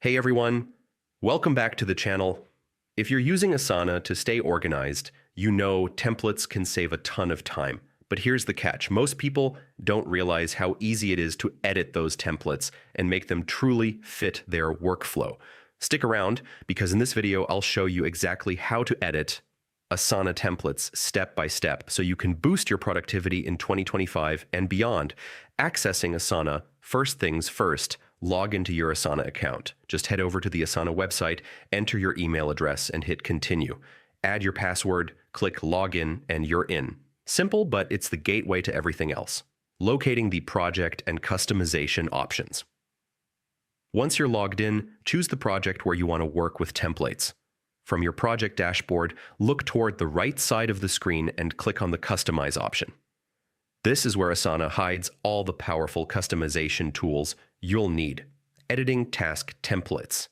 Hey everyone, welcome back to the channel. If you're using Asana to stay organized, you know templates can save a ton of time. But here's the catch. Most people don't realize how easy it is to edit those templates and make them truly fit their workflow. Stick around because in this video, I'll show you exactly how to edit Asana templates step by step so you can boost your productivity in 2025 and beyond. Accessing Asana, first things first, log into your Asana account. Just head over to the Asana website, enter your email address, and hit continue. Add your password, click login, and you're in. Simple, but it's the gateway to everything else. Locating the project and customization options. Once you're logged in, choose the project where you want to work with templates. From your project dashboard, look toward the right side of the screen and click on the Customize option. This is where Asana hides all the powerful customization tools you'll need. Editing task templates.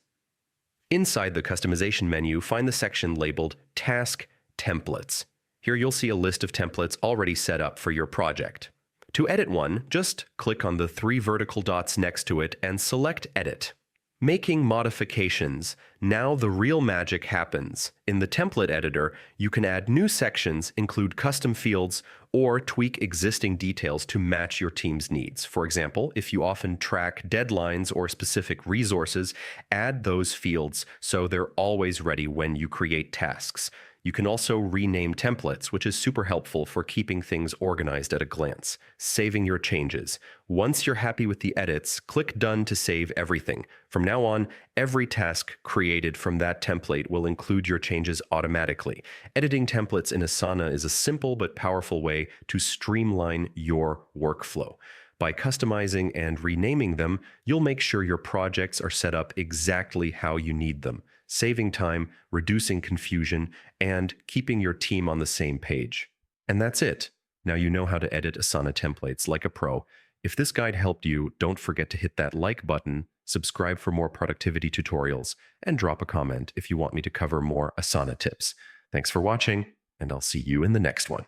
Inside the customization menu, find the section labeled Task Templates. Here you'll see a list of templates already set up for your project. To edit one, just click on the three vertical dots next to it and select Edit. Making modifications. Now the real magic happens. In the template editor, you can add new sections, include custom fields, or tweak existing details to match your team's needs. For example, if you often track deadlines or specific resources, add those fields so they're always ready when you create tasks. You can also rename templates, which is super helpful for keeping things organized at a glance. Saving your changes. Once you're happy with the edits, click Done to save everything. From now on, every task created from that template will include your changes automatically. Editing templates in Asana is a simple but powerful way to streamline your workflow. By customizing and renaming them, you'll make sure your projects are set up exactly how you need them, saving time, reducing confusion, and keeping your team on the same page. And that's it. Now you know how to edit Asana templates like a pro. If this guide helped you, don't forget to hit that like button, subscribe for more productivity tutorials, and drop a comment if you want me to cover more Asana tips. Thanks for watching, and I'll see you in the next one.